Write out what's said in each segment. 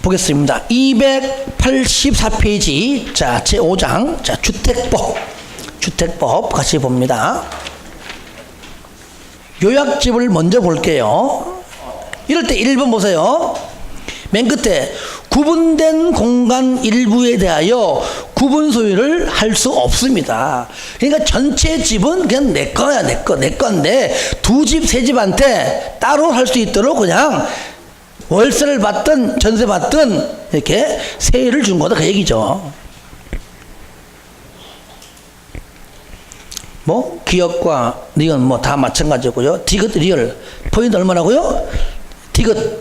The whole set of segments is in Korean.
보겠습니다. 284페이지. 자, 제5장. 자, 주택법 같이 봅니다. 요약집을 먼저 볼게요. 이럴 때 1번 보세요. 맨 끝에 구분된 공간 일부에 대하여 구분 소유를 할 수 없습니다. 그러니까 전체 집은 그냥 내 거야, 내 건데 두 집, 세 집한테 따로 할 수 있도록 그냥 월세를 받든 전세 받든 이렇게 세율을 준 거다 그 얘기죠. 뭐 기업과 리얼 뭐 다 마찬가지고요. 디귿 리얼 포인트 얼마라고요? 디귿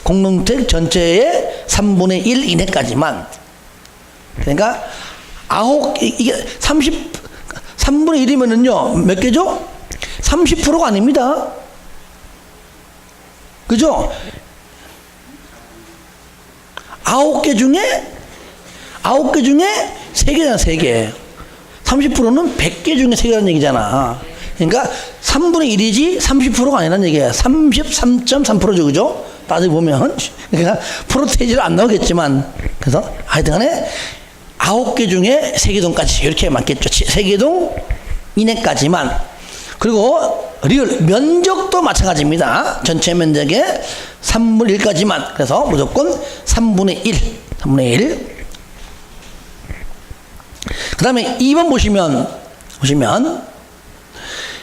공동주택 전체의 3분의 1 이내까지만. 그러니까 이게 3분의 1이면은요 몇 개죠? 30%가 아닙니다. 그죠? 9개 중에 3개잖아, 3개. 30%는 100개 중에 3개라는 얘기잖아. 그러니까 3분의 1이지 30%가 아니라는 얘기야. 33.3%죠, 그죠? 따져보면. 그러니까 프로테이지를 안 나오겠지만. 그래서 하여튼 간에 9개 중에 3개동까지 이렇게 맞겠죠. 3개동 이내까지만. 그리고 리얼 면적도 마찬가지입니다. 전체 면적의 3분의 1까지만. 그래서 무조건 3분의 1. 그 다음에 2번 보시면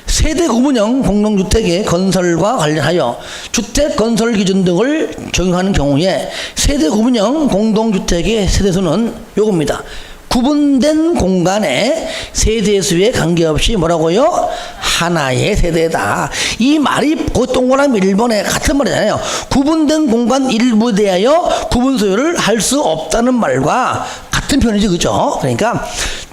세대 구분형 공동주택의 건설과 관련하여 주택 건설 기준 등을 적용하는 경우에 세대 구분형 공동주택의 세대수는 요겁니다. 구분된 공간의 세대수에 관계없이 뭐라고요? 하나의 세대다. 이 말이 그 동그라미 1번에 같은 말이잖아요. 구분된 공간 일부에 대하여 구분 소유를 할 수 없다는 말과 같은 표현이죠, 그죠? 그러니까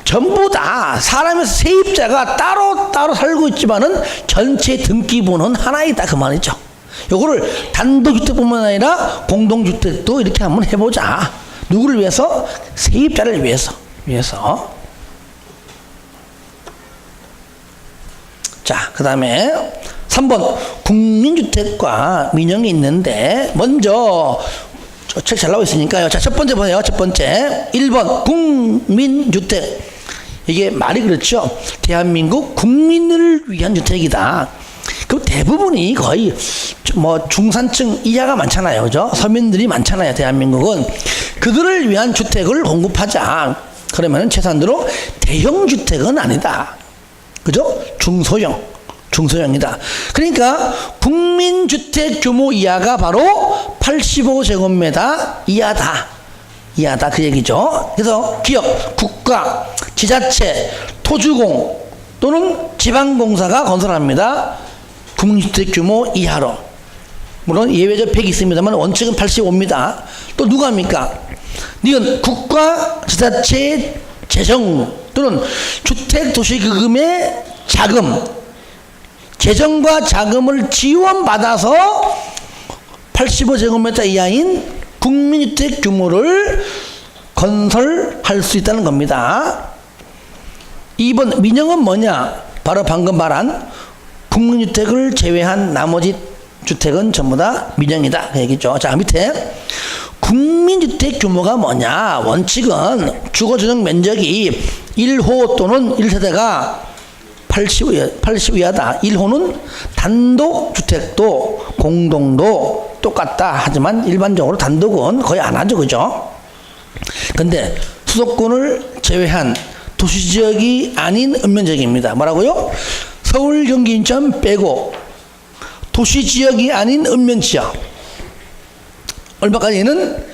전부 다 사람의 세입자가 따로 살고 있지만은 전체 등기부는 하나이다 그 말이죠. 요거를 단독주택뿐만 아니라 공동주택도 이렇게 한번 해보자. 누구를 위해서? 세입자를 위해서. 자, 그 다음에 3번 국민주택과 민영이 있는데 먼저 책 잘 나와 있으니까요. 자, 첫 번째 보세요. 첫 번째 1번 국민주택. 이게 말이 그렇죠. 대한민국 국민을 위한 주택이다. 그럼 대부분이 거의 뭐 중산층 이하가 많잖아요, 그죠? 서민들이 많잖아요, 대한민국은. 그들을 위한 주택을 공급하자. 그러면은 최소한도로 대형 주택은 아니다, 그죠? 중소형이다. 그러니까 국민주택 규모 이하가 바로 85제곱미터 이하다 그 얘기죠. 그래서 기업, 국가, 지자체, 토주공 또는 지방공사가 건설합니다. 국민주택 규모 이하로. 물론 예외적 100이 있습니다만 원칙은 85입니다. 또 누가 합니까? 이건 국가, 지자체의 재정 또는 주택도시기금의 자금, 재정과 자금을 지원받아서 85제곱미터 이하인 국민주택 규모를 건설할 수 있다는 겁니다. 2번 민영은 뭐냐? 바로 방금 말한 국민주택을 제외한 나머지 주택은 전부 다 민영이다 그 얘기죠. 자, 밑에 국민주택 규모가 뭐냐? 원칙은 주거주택 면적이 1호 또는 1세대가 80 이하다. 1호는 단독주택도 공동도 똑같다. 하지만 일반적으로 단독은 거의 안 하죠, 그죠? 근데 수도권을 제외한 도시지역이 아닌 읍면지역입니다. 뭐라고요? 서울, 경기, 인천 빼고 도시지역이 아닌 읍면지역 얼마까지는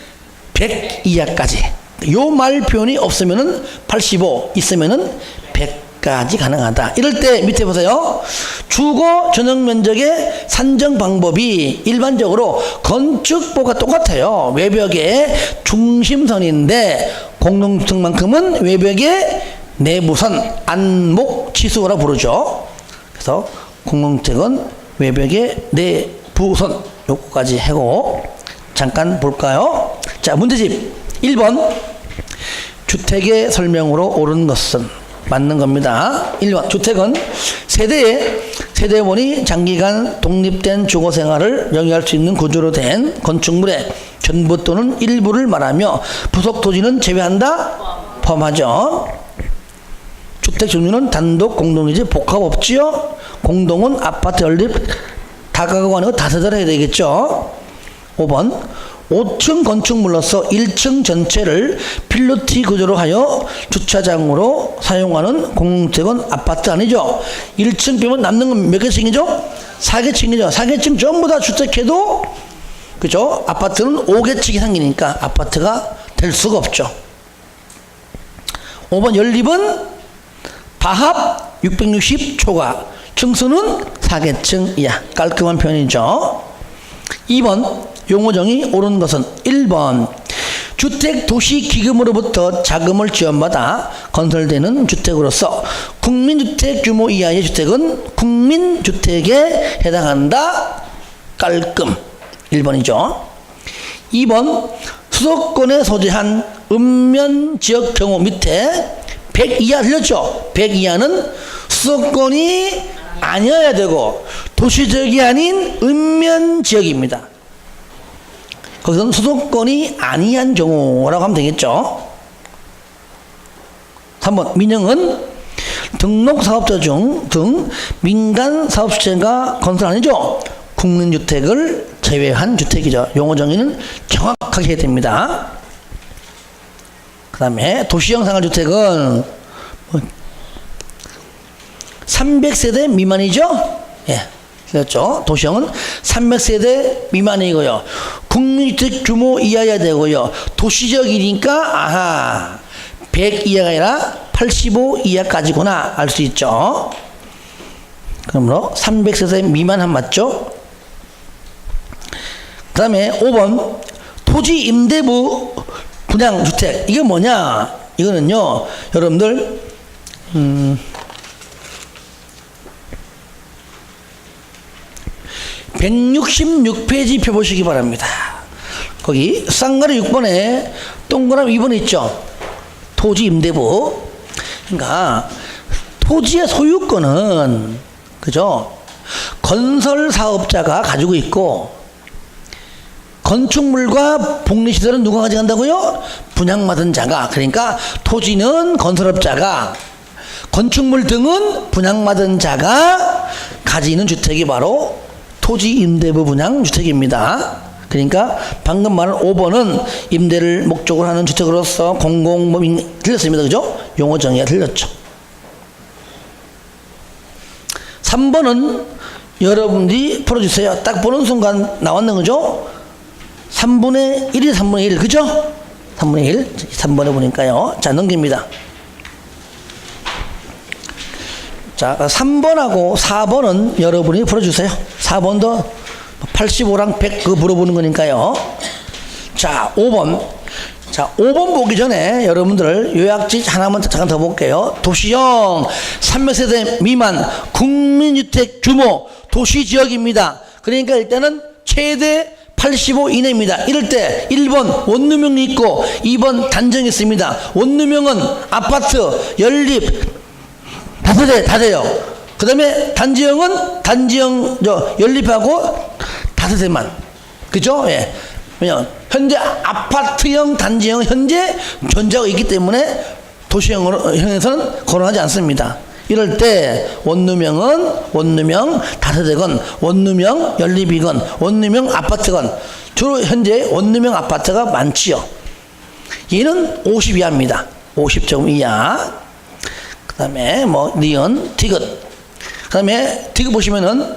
100 이하까지. 요 말 표현이 없으면은 85, 있으면은 100까지 가능하다. 이럴 때 밑에 보세요. 주거 전용 면적의 산정 방법이 일반적으로 건축법과 똑같아요. 외벽의 중심선인데 공동주택만큼은 외벽의 내부선, 안목, 치수라고 부르죠. 그래서 공동주택은 외벽의 내부선 요거까지 하고 잠깐 볼까요? 자, 문제집 1번 주택의 설명으로 옳은 것은 맞는 겁니다. 1번 주택은 세대원이 장기간 독립된 주거생활을 영위할 수 있는 구조로 된 건축물의 전부 또는 일부를 말하며 부속 토지는 제외한다? 포함하죠. 주택 종류는 단독, 공동이지 복합 없지요. 공동은 아파트, 연립, 다가구 아니고 다세대를 해야 되겠죠. 5번 5층 건축물로서 1층 전체를 필로티 구조로 하여 주차장으로 사용하는 공동주택은 아파트 아니죠. 1층 빼면 남는 건 몇 개층이죠? 4개층이죠. 4개층 전부 다 주택해도 그죠? 아파트는 5개층이 생기니까 아파트가 될 수가 없죠. 5번 연립은 다합 660 초과, 층수는 4개층 이하. 깔끔한 표현이죠. 2번 용어정의 옳은 것은 1번 주택도시기금으로부터 자금을 지원받아 건설되는 주택으로서 국민주택 규모 이하의 주택은 국민주택에 해당한다. 깔끔. 1번이죠. 2번 수도권에 소재한 읍면지역 경우 밑에 100 이하 들렸죠? 100 이하는 수도권이 아니어야 되고 도시지역이 아닌 읍면지역입니다. 거기서는 수도권이 아니한 경우라고 하면 되겠죠. 3번 민영은 등록사업자 중 등 민간사업체가 건설 아니죠. 국민주택을 제외한 주택이죠. 용어 정의는 정확하게 해야 됩니다. 그 다음에 도시형 상가주택은 300세대 미만이죠. 예, 그렇죠. 도시형은 300세대 미만이고요. 국민주택 규모 이하여야 되고요. 도시적이니까 아하 100 이하가 아니라 85 이하까지구나 알 수 있죠. 그러므로 300세대 미만한 맞죠. 그 다음에 5번 토지 임대부 분양주택. 이게 뭐냐? 이거는요 여러분들 166페이지 펴보시기 바랍니다. 거기 쌍가루 6번에 동그라미 2번 있죠. 토지 임대부. 그러니까 토지의 소유권은 그죠? 건설 사업자가 가지고 있고 건축물과 복리시설은 누가 가져간다고요? 분양받은 자가. 그러니까 토지는 건설업자가, 건축물 등은 분양받은 자가 가지는 주택이 바로 토지 임대부 분양 주택입니다. 그러니까 방금 말한 5번은 임대를 목적으로 하는 주택으로서 공공법인 틀렸습니다. 그죠? 용어 정의가 틀렸죠. 3번은 여러분들이 풀어주세요. 딱 보는 순간 나왔는 거죠? 3분의 1이 3분의 1. 그죠? 3분의 1. 3번에 보니까요. 자, 넘깁니다. 자, 3번하고 4번은 여러분이 풀어주세요. 4번도 85랑 100 그거 물어보는 거니까요. 자, 5번. 자, 5번 보기 전에 여러분들 요약지 하나만 잠깐 더 볼게요. 도시형 300세대 미만 국민주택 규모 도시지역입니다. 그러니까 일단은 최대 85 이내입니다. 이럴 때 1번 원룸형이 있고 2번 단정이 있습니다. 원룸형은 아파트, 연립, 다세대 다 돼요. 그 다음에 단지형은 단지형 연립하고 다세대만. 그죠? 예. 왜냐면 현재 아파트형, 단지형 현재 존재하고 있기 때문에 도시형에서는 거론하지 않습니다. 이럴 때 원룸형은 원룸형 다세대건 원룸형 연립이건 원룸형 아파트건 주로 현재 원룸형 아파트가 많지요. 얘는 50 이하입니다. 50제곱 이하. 그 다음에 뭐 니은, 디귿. 그 다음에 디귿 보시면은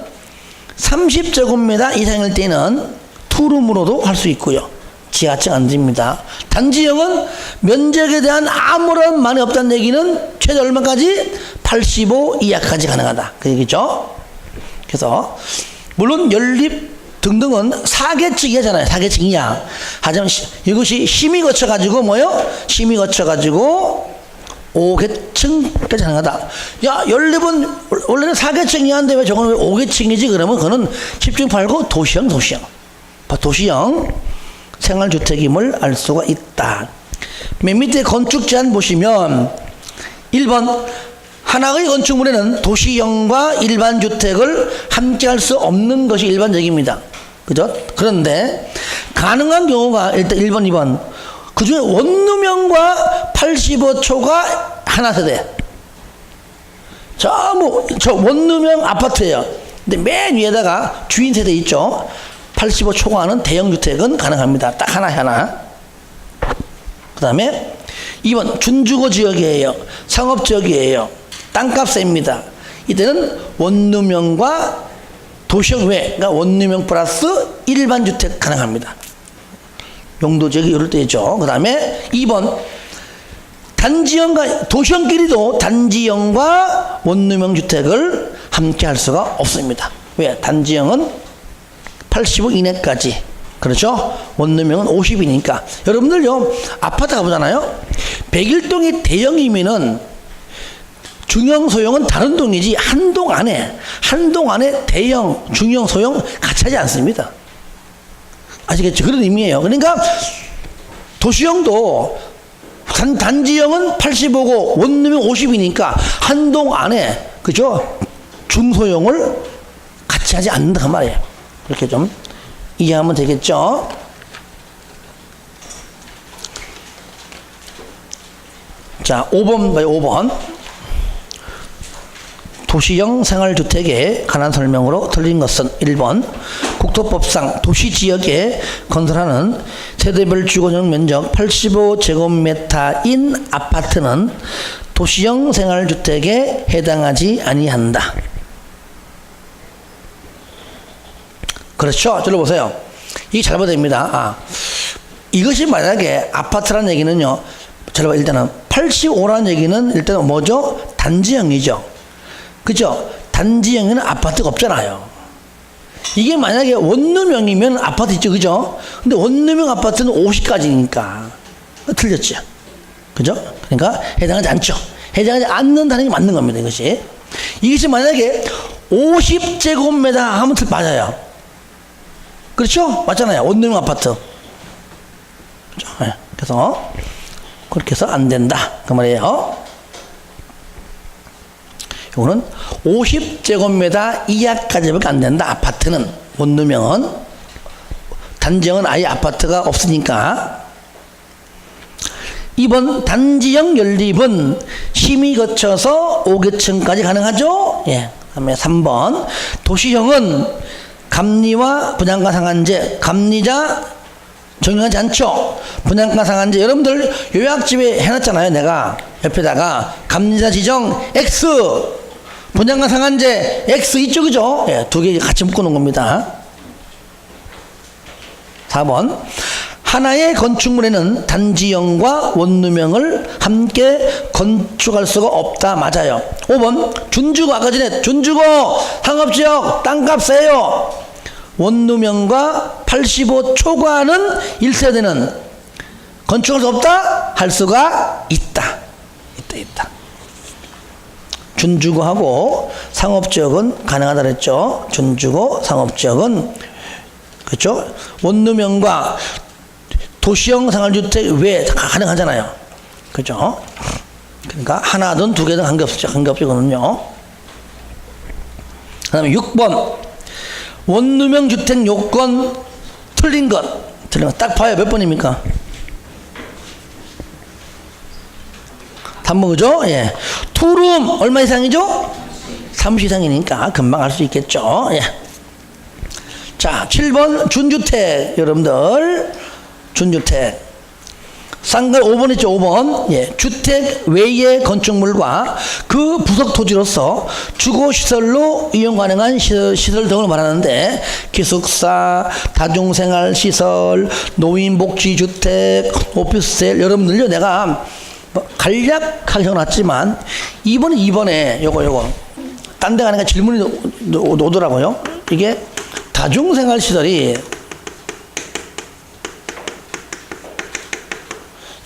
30제곱미터 이상일 때는 투룸으로도 할 수 있고요. 지하층 안 됩니다. 단지형은 면적에 대한 아무런 만이 없다는 얘기는 최대 얼마까지? 85 이하까지 가능하다. 그 얘기죠. 그래서 물론 연립 등등은 4계층 이하잖아요. 4계층 이하. 하지만 이것이 심의 거쳐가지고 뭐요? 심의 거쳐가지고 5계층까지 가능하다. 야, 연립은 원래는 4계층 이하인데 왜 저거는 왜 5계층이지? 그러면 그거는 10중 팔고 도시형. 도시형 생활주택임을 알 수가 있다. 맨 밑에 건축 제한 보시면 1번 하나의 건축물에는 도시형과 일반 주택을 함께 할 수 없는 것이 일반적입니다. 그죠? 그런데 가능한 경우가 일단 1번, 2번. 그 중에 원룸형과 85초가 하나 세대. 저 원룸형 아파트예요. 근데 맨 위에다가 주인 세대 있죠. 85초과하는 대형 주택은 가능합니다. 딱 하나. 그 다음에 2번 준주거 지역이에요. 상업 지역이에요. 땅값 셉니다. 이때는 원룸형과 도시형 외, 그러니까 원룸형 플러스 일반 주택 가능합니다. 용도 지역이 이럴 때 있죠. 그 다음에 2번 단지형과 도시형끼리도 단지형과 원룸형 주택을 함께 할 수가 없습니다. 왜? 단지형은 85 이내까지. 그렇죠? 원룸형은 50이니까. 여러분들요, 아파트 가보잖아요. 101동이 대형이면은 중형, 소형은 다른 동이지 한 동 안에 대형, 중형, 소형 같이 하지 않습니다. 아시겠죠? 그런 의미예요. 그러니까 도시형도 단지형은 85고 원룸형 50이니까 한 동 안에, 그죠? 중소형을 같이 하지 않는다 그 말이에요. 그렇게 좀 이해하면 되겠죠? 자, 5번 봐요. 5번. 도시형 생활주택에 관한 설명으로 틀린 것은 1번 국토법상 도시지역에 건설하는 세대별 주거용 면적 85제곱미터인 아파트는 도시형 생활주택에 해당하지 아니한다. 그렇죠? 저를 보세요. 이게 잘못됩니다. 이것이 만약에 아파트라는 얘기는요, 일단은 85라는 얘기는 일단은 뭐죠? 단지형이죠. 그죠? 단지형에는 아파트가 없잖아요. 이게 만약에 원룸형이면 아파트 있죠. 그죠? 근데 원룸형 아파트는 50까지니까. 틀렸죠. 그죠? 그러니까 해당하지 않죠. 해당하지 않는다는 게 맞는 겁니다. 이것이 만약에 50제곱미터 하면 맞아요. 그렇죠? 맞잖아요. 원룸형 아파트. 그죠? 네. 그래서 그렇게 해서 안 된다. 그 말이에요. 이거는 50제곱미터 이하까지밖에 안 된다. 아파트는. 원룸형은. 단지형은 아예 아파트가 없으니까. 2번 단지형 연립은 심의 거쳐서 5계층까지 가능하죠? 예. 그다음에 3번 도시형은 감리와 분양가 상한제, 감리자 적용하지 않죠. 분양가 상한제 여러분들 요약집에 해놨잖아요. 내가 옆에다가 감리자 지정 X, 분양가 상한제 X 있죠. 그죠? 예, 두 개 같이 묶어놓은 겁니다. 4번 하나의 건축물에는 단지형과 원룸형을 함께 건축할 수가 없다. 맞아요. 5번 준주거, 아까 전에 준주거 상업지역 땅값 세요. 원룸형과 85 초과하는 1세대는 건축할 수 없다? 할 수가 있다. 있다. 준주거하고 상업지역은 가능하다 그랬죠. 준주거 상업지역은, 그렇죠? 원룸형과 도시형 생활주택 외에 가능하잖아요. 그죠? 그러니까 하나든 두 개든 관계없죠. 이거는요. 그 다음에 6번. 원룸형 주택 요건 틀린 것. 딱 봐요. 몇 번입니까? 3번, 그죠? 예. 투룸 얼마 이상이죠? 30 이상이니까 금방 알 수 있겠죠? 예. 자, 7번 준주택. 여러분들. 준주택. 쌍글 5번 있죠. 5번. 예. 주택 외의 건축물과 그 부속 토지로서 주거시설로 이용 가능한 시설 등을 말하는데, 기숙사, 다중생활시설, 노인복지주택, 오피스텔. 여러분들요, 내가 간략하게 적어놨지만 2번에 요거 딴 데 가니까 질문이 오더라고요. 이게 다중생활시설이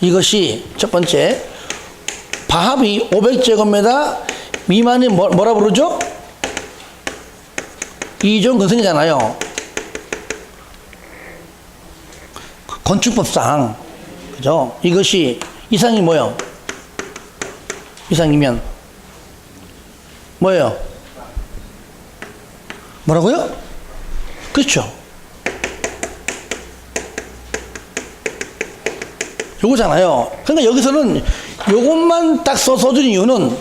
이것이 첫 번째 바합이 500제곱미터 미만이 뭐라 부르죠? 2종 건설이잖아요. 건축법상. 그죠? 이것이 이상이 뭐요? 이상이면 뭐예요? 뭐라고요? 그렇죠. 요거잖아요. 그러니까 여기서는 요것만 딱 써준 이유는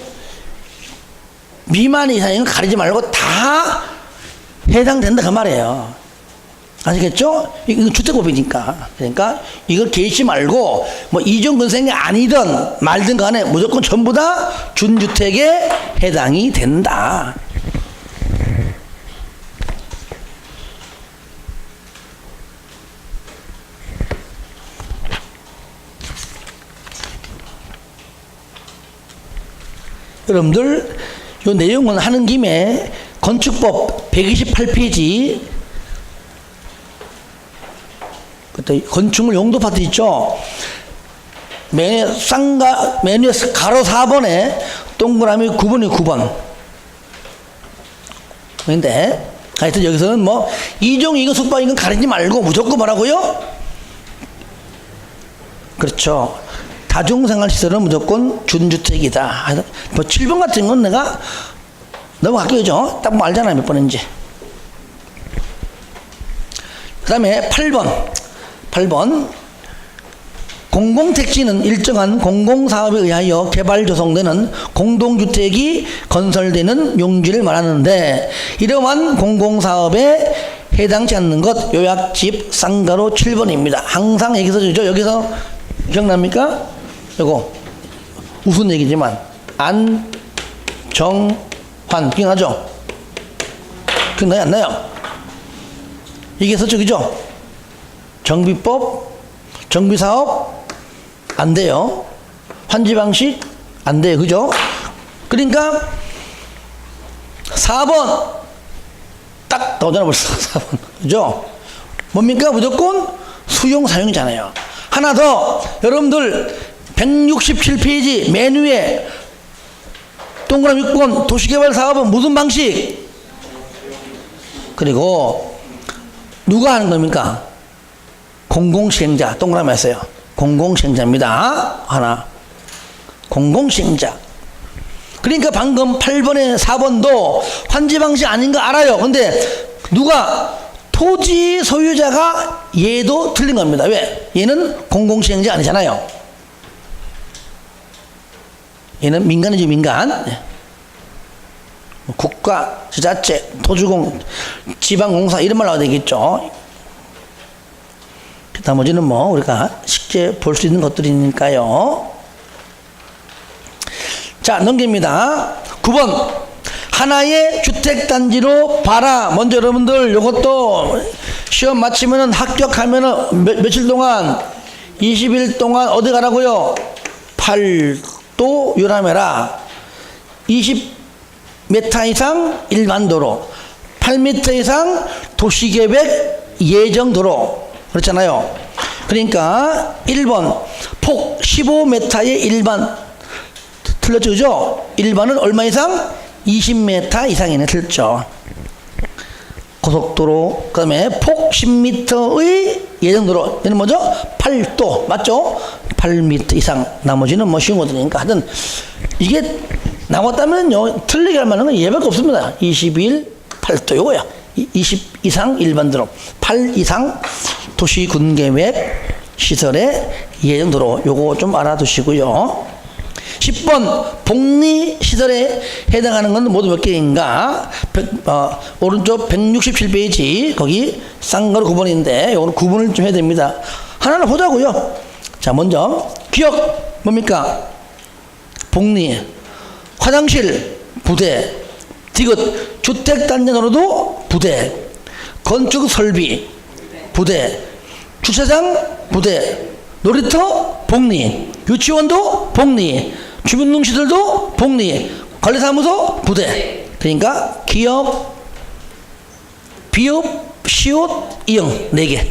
미만 이상은 가리지 말고 다 해당된다 그 말이에요. 아시겠죠? 이건 주택법이니까. 그러니까 이걸 개의치 말고 뭐 이종근생이 아니든 말든 간에 무조건 전부 다 준주택에 해당이 된다. 여러분들 이 내용은 하는 김에 건축법 128페이지 그때 건축물 용도 파트 있죠. 맨 위에 가로 4번에 동그라미 9번이 9번. 그런데 하여튼 여기서는 뭐 이종 이건 숙박 이건 가리지 말고 무조건 뭐라고요? 그렇죠. 다중생활시설은 무조건 준주택이다. 뭐 7번 같은 건 내가 넘어갈게요. 딱 뭐 알잖아요. 몇 번인지. 그 다음에 8번. 공공택지는 일정한 공공사업에 의하여 개발 조성되는 공동주택이 건설되는 용지를 말하는데 이러한 공공사업에 해당치 않는 것 요약집 쌍가로 7번입니다. 항상 여기서 주죠. 여기서 기억납니까? 이거 무슨 얘기지만 안정환 기억나죠? 기억나요? 안 나요? 이게 서쪽이죠? 정비법, 정비사업 안 돼요. 환지방식 안 돼요. 그죠? 그러니까 4번 딱 나오잖아 벌써 4번. 그죠? 뭡니까? 무조건 수용 사용이잖아요. 하나 더 여러분들 167페이지 맨 위에 동그라미 6번 도시개발 사업은 무슨 방식? 그리고 누가 하는 겁니까? 공공시행자 동그라미 했어요. 공공시행자입니다. 하나 공공시행자. 그러니까 방금 8번에 4번도 환지 방식 아닌 거 알아요. 근데 누가 토지 소유자가 얘도 틀린 겁니다. 왜? 얘는 공공시행자 아니잖아요. 얘는 민간이죠. 민간. 국가, 지자체, 토지공, 지방공사 이런 말 나와야 되겠죠. 나머지는 뭐 우리가 쉽게 볼 수 있는 것들이니까요. 자, 넘깁니다. 9번 하나의 주택단지로 봐라. 먼저 여러분들 이것도 시험 마치면은 합격하면은 며칠 동안 20일 동안 어디 가라고요? 팔도 유람해라. 20m 이상 일반도로, 8m 이상 도시계획 예정도로. 그렇잖아요. 그러니까 1번 폭 15m의 일반 틀렸죠. 그죠? 일반은 얼마 이상? 20m 이상이네. 틀렸죠. 고속도로 그 다음에 폭 10m의 예정도로 얘는 뭐죠? 8도 맞죠? 8m 이상. 나머지는 뭐 쉬운 거들이니까 하여튼 이게 나왔다면요 틀리게 할 만한 건 얘밖에 없습니다. 21 8도 요거야. 20 이상 일반도로, 8 이상 도시군계획 시설의 예정도로. 요거 좀 알아두시고요. 10번 복리시설에 해당하는 건 모두 몇 개인가? 오른쪽 167페이지 거기 쌍가루 9번인데 요거는 9번을 좀 해야 됩니다. 하나를 보자고요. 자, 먼저 기억 뭡니까? 복리 화장실 부대, 디귿 주택단지로도 부대, 건축 설비 부대, 주차장 부대, 놀이터 복리, 유치원도 복리, 주민등록시설도 복리, 관리사무소 부대. 그러니까 기업, 비업, 시옷, 이용 4개.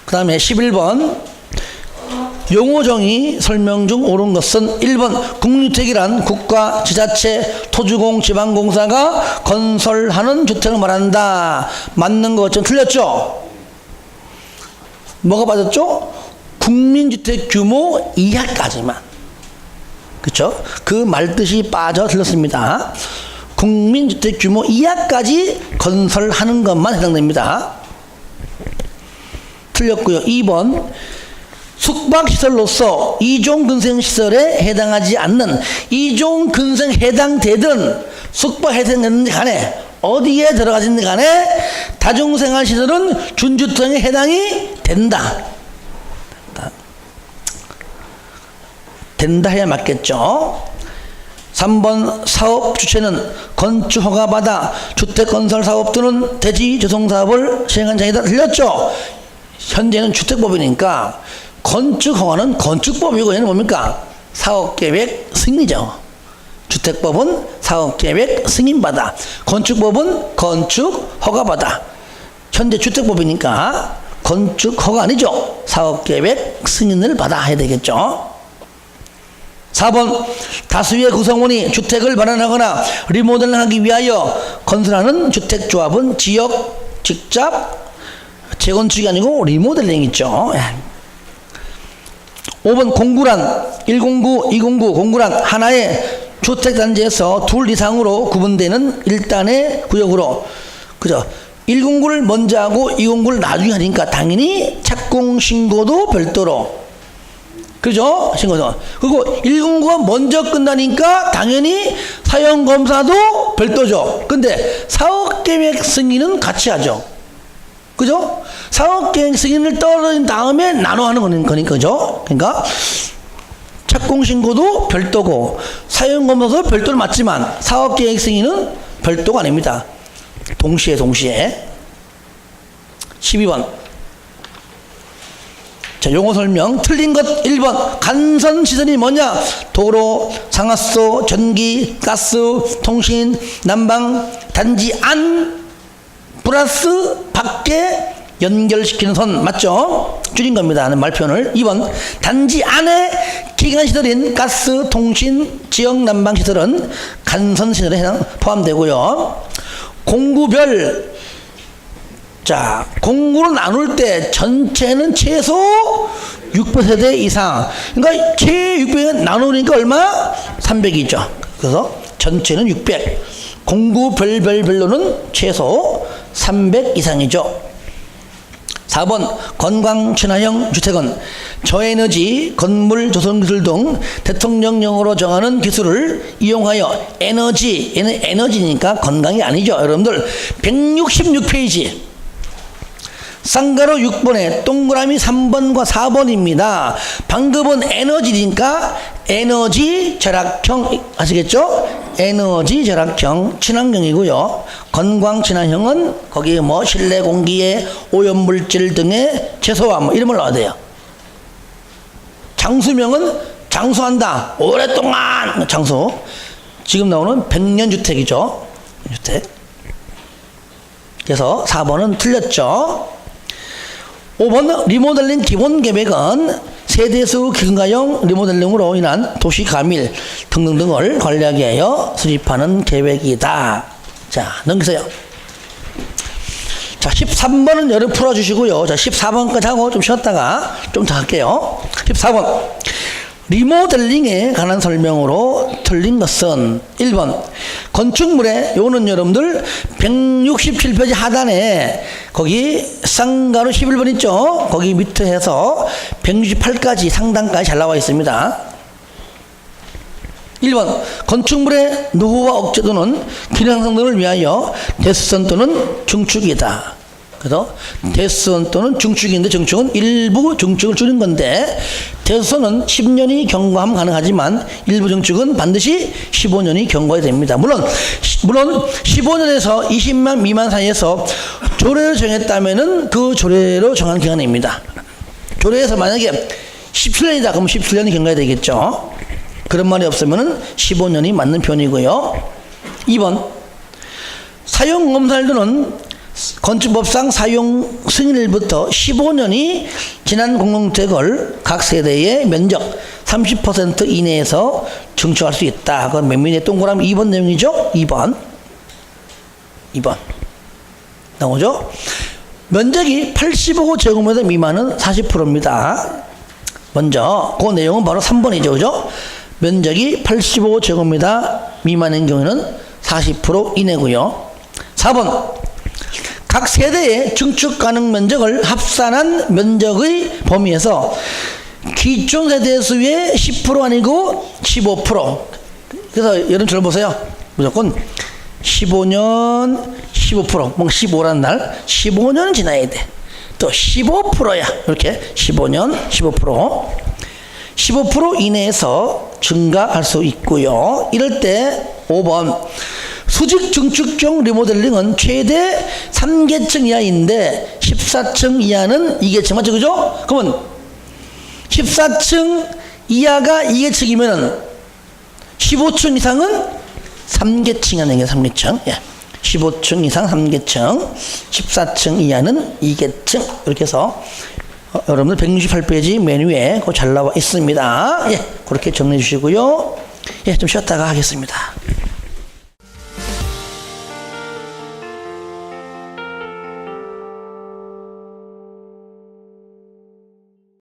그 다음에 11번 용어정의 설명 중 옳은 것은 1번 국유주택이란 국가, 지자체, 토지공, 지방공사가 건설하는 주택을 말한다. 맞는 것 좀 틀렸죠? 뭐가 빠졌죠? 국민주택 규모 이하까지만. 그렇죠? 그 말뜻이 빠져들었습니다. 국민주택 규모 이하까지 건설하는 것만 해당됩니다. 틀렸고요. 2번 숙박시설로서 2종 근생시설에 해당하지 않는 2종 근생 해당되든 숙박 해당되는 간에 어디에 들어가든 간에 다중생활시설은 준주택에 해당이 된다. 된다 해야 맞겠죠. 3번 사업 주체는 건축 허가 받아 주택 건설 사업 또는 대지 조성 사업을 시행한 자이다. 틀렸죠. 현재는 주택법이니까 건축 허가는 건축법이고 얘는 뭡니까? 사업계획 승인이죠. 주택법은 사업계획 승인받아, 건축법은 건축 허가받아. 현재 주택법이니까 건축 허가 아니죠. 사업계획 승인을 받아 해야 되겠죠. 4번 다수의 구성원이 주택을 마련하거나 리모델링하기 위하여 건설하는 주택조합은 지역 직접 재건축이 아니고 리모델링 있죠. 5번 공구란 1공구, 2공구, 공구란 하나의 주택단지에서 둘 이상으로 구분되는 1단의 구역으로, 그죠? 1공구를 먼저 하고 2공구를 나중에 하니까 당연히 착공신고도 별도로, 그죠? 신고도. 그리고 1공구가 먼저 끝나니까 당연히 사용검사도 별도죠. 근데 사업계획 승인은 같이 하죠. 그죠? 사업계획 승인을 떨어진 다음에 나눠 하는 거니까, 그죠? 그러니까 착공신고도 별도고 사용검사도 별도는 맞지만 사업계획 승인은 별도가 아닙니다. 동시에 12번 자, 용어 설명 틀린 것 1번 간선시설이 뭐냐? 도로, 상하수, 전기, 가스, 통신, 난방, 단지 안 플러스 밖에 연결시키는 선 맞죠? 줄인 겁니다. 말표현을. 2번 단지 안에 기관시설인 가스, 통신, 지역 난방시설은 간선시설에 포함되고요. 공구별, 자, 공구로 나눌 때 전체는 최소 600세대 이상. 그러니까 최 600에 나누니까 얼마? 300이죠. 그래서 전체는 600. 공구별로는 최소 300 이상이죠. 4번 건강 친화형 주택은 저에너지 건물 조성 기술 등 대통령령으로 정하는 기술을 이용하여 얘는 에너지니까 건강이 아니죠. 여러분들 166페이지 쌍가로 6번에 동그라미 3번과 4번입니다. 방금은 에너지니까 에너지 절약형 아시겠죠? 에너지 절약형 친환경이고요. 건강 친환형은 거기에 뭐 실내 공기에 오염물질 등의 최소화 이런 걸 넣어야 돼요. 장수명은 장수한다. 오랫동안 장수. 지금 나오는 100년 주택이죠. 주택. 그래서 4번은 틀렸죠. 5번 리모델링 기본 계획은 세대수 기능가형 리모델링으로 인한 도시 가밀 등등등을 관리하기 위하여 수립하는 계획이다. 자, 넘기세요. 자, 13번은 여러분 풀어주시고요. 자, 14번까지 하고 좀 쉬었다가 좀 더 할게요. 14번 리모델링에 관한 설명으로 틀린 것은 1번 건축물에 요거는 여러분들 167페이지 하단에 거기 쌍가루 11번 있죠. 거기 밑에 해서 168까지 상단까지 잘 나와 있습니다. 1번 건축물의 노후와 억제 또는 기능 향상 등을 위하여 대수선 또는 중축이다. 그래서 대수선 또는 중축인데 중축은 일부 중축을 줄인 건데 대수선은 10년이 경과하면 가능하지만 일부 중축은 반드시 15년이 경과해야 됩니다. 물론 15년에서 20만 미만 사이에서 조례를 정했다면은 그 조례로 정한 기간입니다. 조례에서 만약에 17년이다 그러면 17년이 경과해야 되겠죠. 그런 말이 없으면은 15년이 맞는 편이고요. 2번 사용검사일들은 건축법상 사용 승인일부터 15년이 지난 공동주택을 각 세대의 면적 30% 이내에서 증축할 수 있다. 그건 맨민의 동그라미 2번 내용이죠. 2번 나오죠. 면적이 85제곱미터 미만은 40%입니다. 먼저 그 내용은 바로 3번이죠. 그죠? 면적이 85제곱미터 미만인 경우에는 40% 이내고요. 4번 각 세대의 증축 가능 면적을 합산한 면적의 범위에서 기존 세대 수의 10% 아니고 15%. 그래서 여러분들 보세요. 무조건 15년 15%, 뭐 15라는 날 15년 지나야 돼. 또 15%야. 이렇게 15년 15% 이내에서 증가할 수 있고요. 이럴 때 5번 수직 증축형 리모델링은 최대 3계층 이하인데 14층 이하는 2계층 맞죠? 그죠? 그러면 14층 이하가 2계층이면은 15층 이상은 3계층이 하는 게 3계층. 예. 15층 이상 3계층, 14층 이하는 2계층. 이렇게 해서 여러분들 168페이지 메뉴에 잘 나와 있습니다. 예. 그렇게 정리해 주시고요. 예, 좀 쉬었다가 하겠습니다.